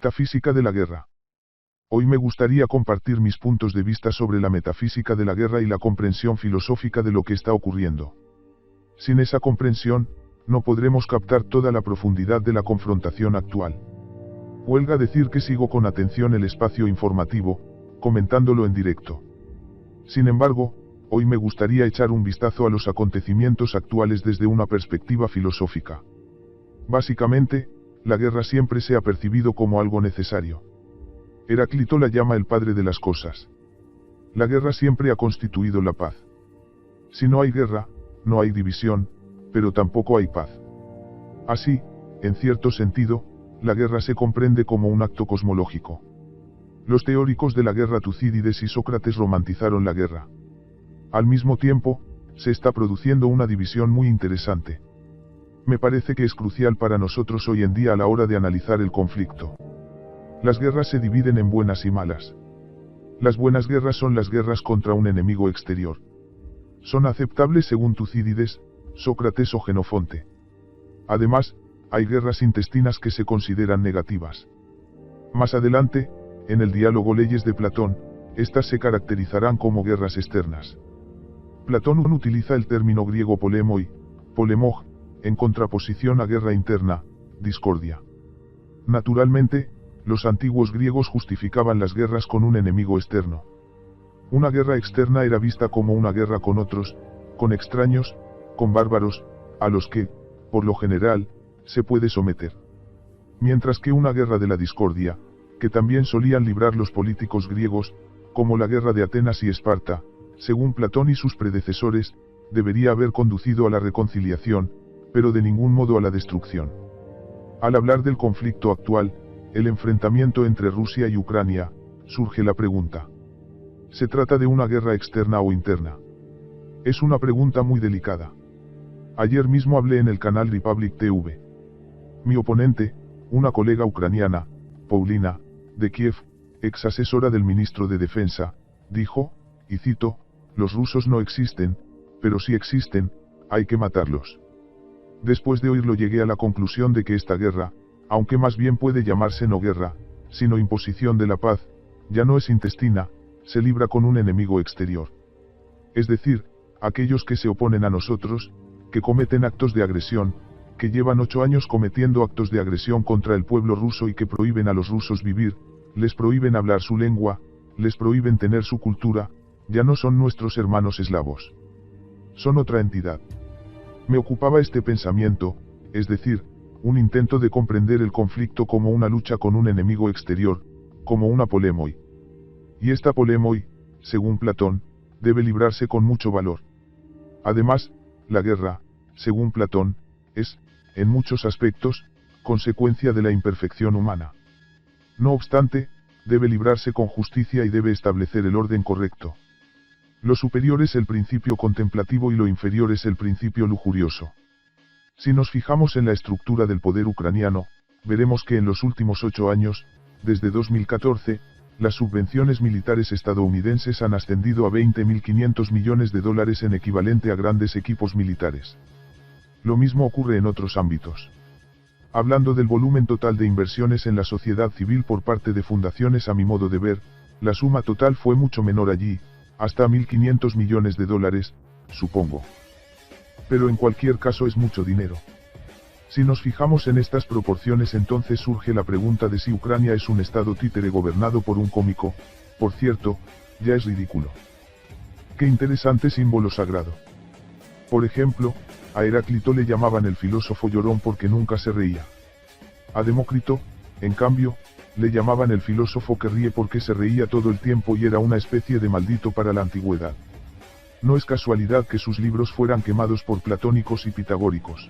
Metafísica de la guerra. Hoy me gustaría compartir mis puntos de vista sobre la metafísica de la guerra y la comprensión filosófica de lo que está ocurriendo. Sin esa comprensión, no podremos captar toda la profundidad de la confrontación actual. Huelga decir que sigo con atención el espacio informativo, comentándolo en directo. Sin embargo, hoy me gustaría echar un vistazo a los acontecimientos actuales desde una perspectiva filosófica. Básicamente, la guerra siempre se ha percibido como algo necesario. Heráclito la llama el padre de las cosas. La guerra siempre ha constituido la paz. Si no hay guerra, no hay división, pero tampoco hay paz. Así, en cierto sentido, la guerra se comprende como un acto cosmológico. Los teóricos de la guerra Tucídides y Sócrates romantizaron la guerra. Al mismo tiempo, se está produciendo una división muy interesante. Me parece que es crucial para nosotros hoy en día a la hora de analizar el conflicto. Las guerras se dividen en buenas y malas. Las buenas guerras son las guerras contra un enemigo exterior. Son aceptables según Tucídides, Sócrates o Jenofonte. Además, hay guerras intestinas que se consideran negativas. Más adelante, en el diálogo Leyes de Platón, estas se caracterizarán como guerras externas. Platón utiliza el término griego polemoi, polemoj, en contraposición a guerra interna, discordia. Naturalmente, los antiguos griegos justificaban las guerras con un enemigo externo. Una guerra externa era vista como una guerra con otros, con extraños, con bárbaros, a los que, por lo general, se puede someter. Mientras que una guerra de la discordia, que también solían librar los políticos griegos, como la guerra de Atenas y Esparta, según Platón y sus predecesores, debería haber conducido a la reconciliación, pero de ningún modo a la destrucción. Al hablar del conflicto actual, el enfrentamiento entre Rusia y Ucrania, surge la pregunta: ¿se trata de una guerra externa o interna? Es una pregunta muy delicada. Ayer mismo hablé en el canal Republic TV. Mi oponente, una colega ucraniana, Paulina, de Kiev, ex asesora del ministro de Defensa, dijo, y cito, «Los rusos no existen, pero si existen, hay que matarlos». Después de oírlo llegué a la conclusión de que esta guerra, aunque más bien puede llamarse no guerra, sino imposición de la paz, ya no es intestina, se libra con un enemigo exterior. Es decir, aquellos que se oponen a nosotros, que cometen actos de agresión, que llevan 8 años cometiendo actos de agresión contra el pueblo ruso y que prohíben a los rusos vivir, les prohíben hablar su lengua, les prohíben tener su cultura, ya no son nuestros hermanos eslavos. Son otra entidad. Me ocupaba este pensamiento, es decir, un intento de comprender el conflicto como una lucha con un enemigo exterior, como una polemoi. Y esta polemoi, según Platón, debe librarse con mucho valor. Además, la guerra, según Platón, es, en muchos aspectos, consecuencia de la imperfección humana. No obstante, debe librarse con justicia y debe establecer el orden correcto. Lo superior es el principio contemplativo y lo inferior es el principio lujurioso. Si nos fijamos en la estructura del poder ucraniano, veremos que en los últimos 8 años, desde 2014, las subvenciones militares estadounidenses han ascendido a $20.500 millones en equivalente a grandes equipos militares. Lo mismo ocurre en otros ámbitos. Hablando del volumen total de inversiones en la sociedad civil por parte de fundaciones, a mi modo de ver, la suma total fue mucho menor allí, hasta $1.500 millones, supongo. Pero en cualquier caso es mucho dinero. Si nos fijamos en estas proporciones, entonces surge la pregunta de si Ucrania es un estado títere gobernado por un cómico. Por cierto, ya es ridículo. Qué interesante símbolo sagrado. Por ejemplo, a Heráclito le llamaban el filósofo llorón porque nunca se reía. A Demócrito, en cambio, le llamaban el filósofo que ríe porque se reía todo el tiempo y era una especie de maldito para la antigüedad. No es casualidad que sus libros fueran quemados por platónicos y pitagóricos.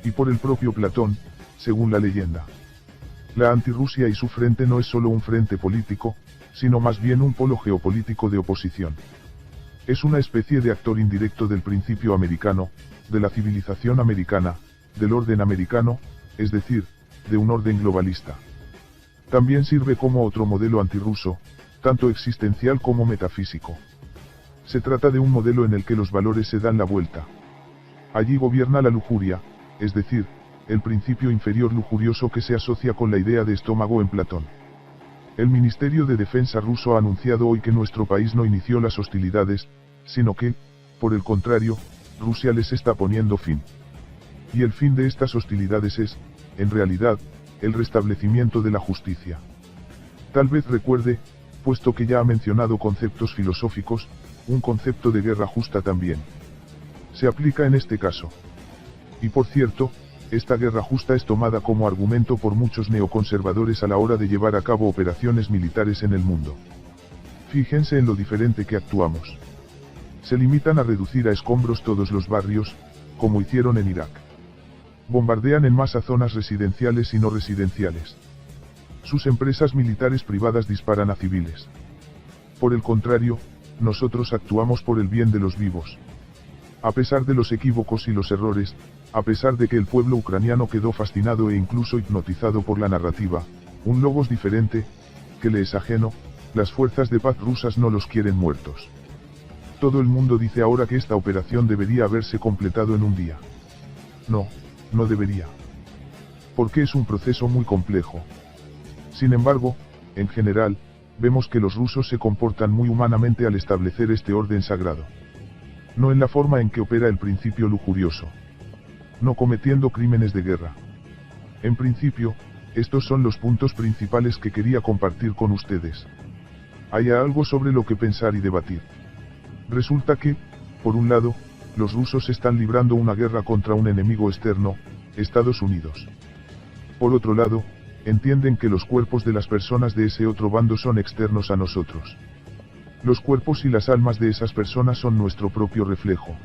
Y por el propio Platón, según la leyenda. La antirrusia y su frente no es solo un frente político, sino más bien un polo geopolítico de oposición. Es una especie de actor indirecto del principio americano, de la civilización americana, del orden americano, es decir, de un orden globalista. También sirve como otro modelo antirruso, tanto existencial como metafísico. Se trata de un modelo en el que los valores se dan la vuelta. Allí gobierna la lujuria, es decir, el principio inferior lujurioso que se asocia con la idea de estómago en Platón. El Ministerio de Defensa ruso ha anunciado hoy que nuestro país no inició las hostilidades, sino que, por el contrario, Rusia les está poniendo fin. Y el fin de estas hostilidades es, en realidad, el restablecimiento de la justicia. Tal vez recuerde, puesto que ya ha mencionado conceptos filosóficos, un concepto de guerra justa también. Se aplica en este caso. Y por cierto, esta guerra justa es tomada como argumento por muchos neoconservadores a la hora de llevar a cabo operaciones militares en el mundo. Fíjense en lo diferente que actuamos. Se limitan a reducir a escombros todos los barrios, como hicieron en Irak. Bombardean en masa zonas residenciales y no residenciales. Sus empresas militares privadas disparan a civiles. Por el contrario, nosotros actuamos por el bien de los vivos. A pesar de los equívocos y los errores, a pesar de que el pueblo ucraniano quedó fascinado e incluso hipnotizado por la narrativa, un logos diferente, que le es ajeno, las fuerzas de paz rusas no los quieren muertos. Todo el mundo dice ahora que esta operación debería haberse completado en un día. No, no debería. Porque es un proceso muy complejo. Sin embargo, en general, vemos que los rusos se comportan muy humanamente al establecer este orden sagrado. No en la forma en que opera el principio lujurioso. No cometiendo crímenes de guerra. En principio, estos son los puntos principales que quería compartir con ustedes. Hay algo sobre lo que pensar y debatir. Resulta que, por un lado, los rusos están librando una guerra contra un enemigo externo, Estados Unidos. Por otro lado, entienden que los cuerpos de las personas de ese otro bando son externos a nosotros. Los cuerpos y las almas de esas personas son nuestro propio reflejo.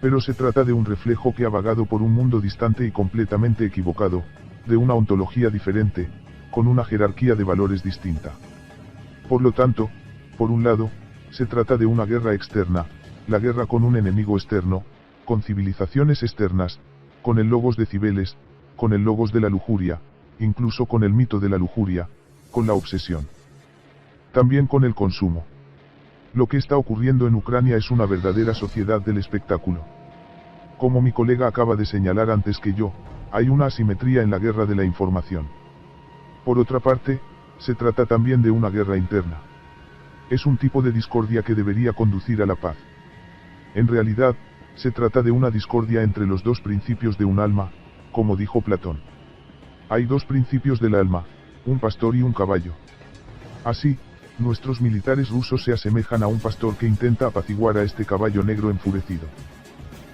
Pero se trata de un reflejo que ha vagado por un mundo distante y completamente equivocado, de una ontología diferente, con una jerarquía de valores distinta. Por lo tanto, por un lado, se trata de una guerra externa, la guerra con un enemigo externo, con civilizaciones externas, con el logos de Cibeles, con el logos de la lujuria, incluso con el mito de la lujuria, con la obsesión. También con el consumo. Lo que está ocurriendo en Ucrania es una verdadera sociedad del espectáculo. Como mi colega acaba de señalar antes que yo, hay una asimetría en la guerra de la información. Por otra parte, se trata también de una guerra interna. Es un tipo de discordia que debería conducir a la paz. En realidad, se trata de una discordia entre los dos principios de un alma, como dijo Platón. Hay dos principios del alma, un pastor y un caballo. Así, nuestros militares rusos se asemejan a un pastor que intenta apaciguar a este caballo negro enfurecido.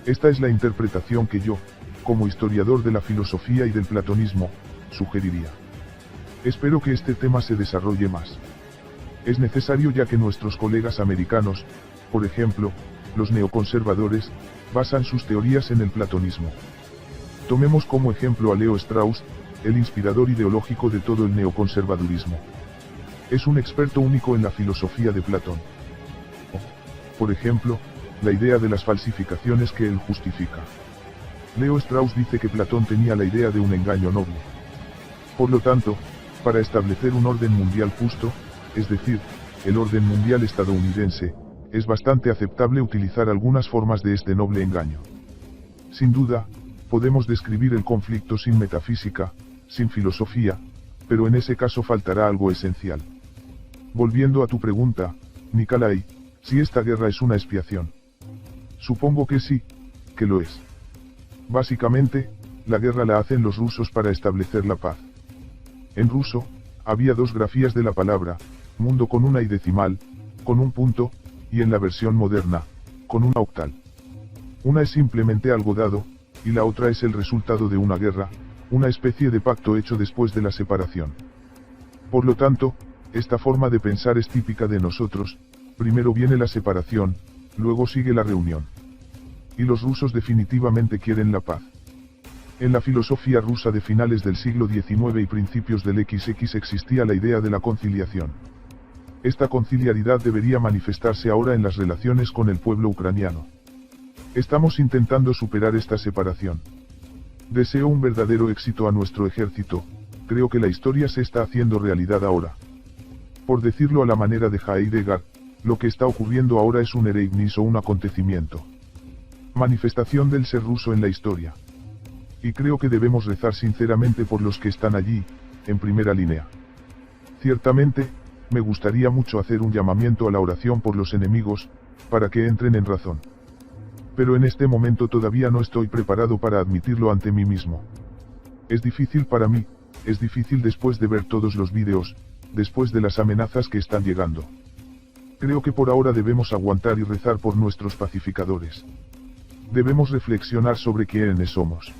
Esta es la interpretación que yo, como historiador de la filosofía y del platonismo, sugeriría. Espero que este tema se desarrolle más. Es necesario ya que nuestros colegas americanos, por ejemplo, los neoconservadores, basan sus teorías en el platonismo. Tomemos como ejemplo a Leo Strauss, el inspirador ideológico de todo el neoconservadurismo. Es un experto único en la filosofía de Platón. Por ejemplo, la idea de las falsificaciones que él justifica. Leo Strauss dice que Platón tenía la idea de un engaño noble. Por lo tanto, para establecer un orden mundial justo, es decir, el orden mundial estadounidense, es bastante aceptable utilizar algunas formas de este noble engaño. Sin duda, podemos describir el conflicto sin metafísica, sin filosofía, pero en ese caso faltará algo esencial. Volviendo a tu pregunta, Nikolai, si esta guerra es una expiación. Supongo que sí, que lo es. Básicamente, la guerra la hacen los rusos para establecer la paz. En ruso, había dos grafías de la palabra, mundo con una i decimal, con un punto, y en la versión moderna, con una octal. Una es simplemente algo dado, y la otra es el resultado de una guerra, una especie de pacto hecho después de la separación. Por lo tanto, esta forma de pensar es típica de nosotros, primero viene la separación, luego sigue la reunión. Y los rusos definitivamente quieren la paz. En la filosofía rusa de finales del siglo XIX y principios del XX existía la idea de la conciliación. Esta conciliaridad debería manifestarse ahora en las relaciones con el pueblo ucraniano. Estamos intentando superar esta separación. Deseo un verdadero éxito a nuestro ejército, creo que la historia se está haciendo realidad ahora. Por decirlo a la manera de Heidegger, lo que está ocurriendo ahora es un ereignis o un acontecimiento. Manifestación del ser ruso en la historia. Y creo que debemos rezar sinceramente por los que están allí, en primera línea. Ciertamente, me gustaría mucho hacer un llamamiento a la oración por los enemigos, para que entren en razón. Pero en este momento todavía no estoy preparado para admitirlo ante mí mismo. Es difícil para mí, es difícil después de ver todos los vídeos, después de las amenazas que están llegando. Creo que por ahora debemos aguantar y rezar por nuestros pacificadores. Debemos reflexionar sobre quiénes somos.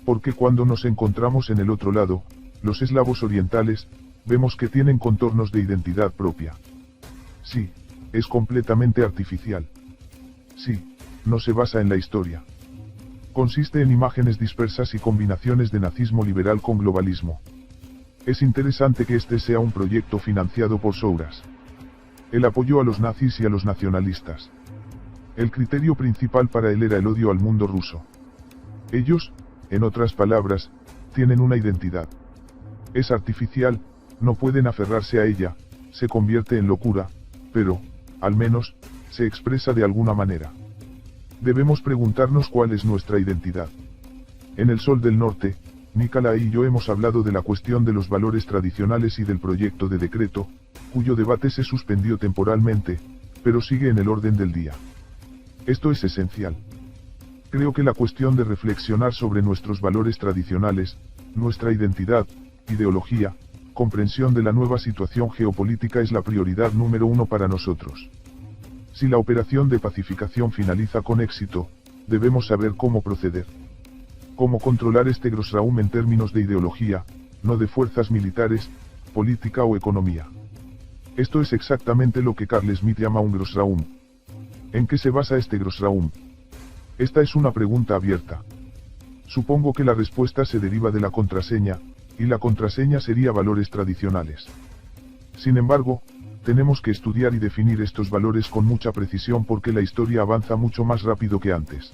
Porque cuando nos encontramos en el otro lado, los eslavos orientales, vemos que tienen contornos de identidad propia. Sí, es completamente artificial. Sí, no se basa en la historia. Consiste en imágenes dispersas y combinaciones de nazismo liberal con globalismo. Es interesante que este sea un proyecto financiado por Soros. Él apoyó a los nazis y a los nacionalistas. El criterio principal para él era el odio al mundo ruso. Ellos, en otras palabras, tienen una identidad. Es artificial, no pueden aferrarse a ella, se convierte en locura, pero, al menos, se expresa de alguna manera. Debemos preguntarnos cuál es nuestra identidad. En el Sol del Norte, Nicolai y yo hemos hablado de la cuestión de los valores tradicionales y del proyecto de decreto, cuyo debate se suspendió temporalmente, pero sigue en el orden del día. Esto es esencial. Creo que la cuestión de reflexionar sobre nuestros valores tradicionales, nuestra identidad, ideología, comprensión de la nueva situación geopolítica es la prioridad número 1 para nosotros. Si la operación de pacificación finaliza con éxito, debemos saber cómo proceder. Cómo controlar este Großraum en términos de ideología, no de fuerzas militares, política o economía. Esto es exactamente lo que Carl Schmitt llama un Großraum. ¿En qué se basa este Großraum? Esta es una pregunta abierta. Supongo que la respuesta se deriva de la contraseña, y la contraseña sería valores tradicionales. Sin embargo, tenemos que estudiar y definir estos valores con mucha precisión porque la historia avanza mucho más rápido que antes.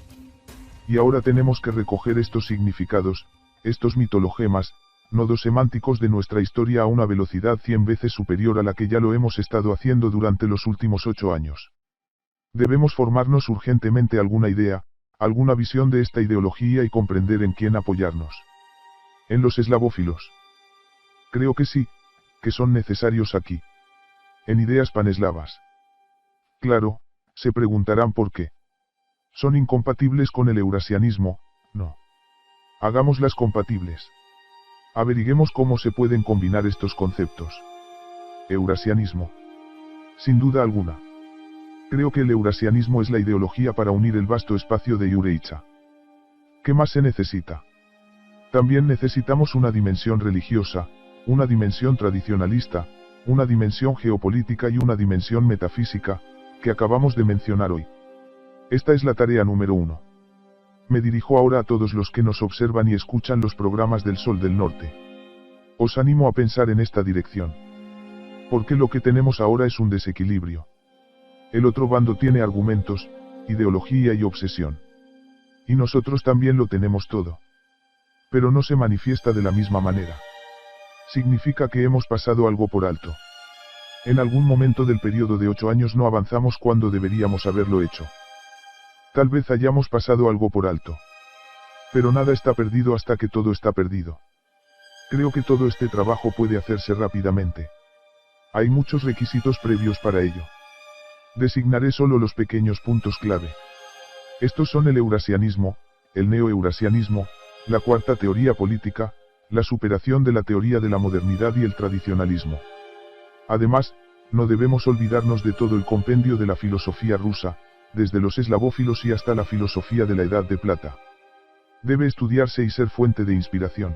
Y ahora tenemos que recoger estos significados, estos mitologemas, nodos semánticos de nuestra historia a una velocidad 100 veces superior a la que ya lo hemos estado haciendo durante los últimos 8 años. Debemos formarnos urgentemente alguna idea, alguna visión de esta ideología y comprender en quién apoyarnos. En los eslavófilos. Creo que sí, que son necesarios aquí. En ideas paneslavas. Claro, se preguntarán por qué. Son incompatibles con el eurasianismo, no. Hagámoslas compatibles. Averiguemos cómo se pueden combinar estos conceptos. Eurasianismo. Sin duda alguna. Creo que el eurasianismo es la ideología para unir el vasto espacio de Eurasia. ¿Qué más se necesita? También necesitamos una dimensión religiosa, una dimensión tradicionalista, una dimensión geopolítica y una dimensión metafísica, que acabamos de mencionar hoy. Esta es la tarea número 1. Me dirijo ahora a todos los que nos observan y escuchan los programas del Sol del Norte. Os animo a pensar en esta dirección. Porque lo que tenemos ahora es un desequilibrio. El otro bando tiene argumentos, ideología y obsesión. Y nosotros también lo tenemos todo. Pero no se manifiesta de la misma manera. Significa que hemos pasado algo por alto. En algún momento del periodo de 8 años no avanzamos cuando deberíamos haberlo hecho. Tal vez hayamos pasado algo por alto. Pero nada está perdido hasta que todo está perdido. Creo que todo este trabajo puede hacerse rápidamente. Hay muchos requisitos previos para ello. Designaré solo los pequeños puntos clave. Estos son el eurasianismo, el neo-eurasianismo, la cuarta teoría política, la superación de la teoría de la modernidad y el tradicionalismo. Además, no debemos olvidarnos de todo el compendio de la filosofía rusa, desde los eslavófilos y hasta la filosofía de la Edad de Plata. Debe estudiarse y ser fuente de inspiración.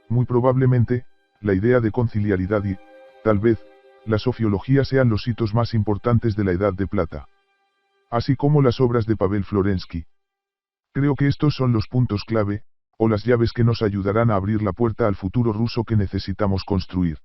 Muy probablemente, la idea de conciliaridad y, tal vez, la sofiología sean los hitos más importantes de la Edad de Plata. Así como las obras de Pavel Florensky. Creo que estos son los puntos clave, o las llaves que nos ayudarán a abrir la puerta al futuro ruso que necesitamos construir.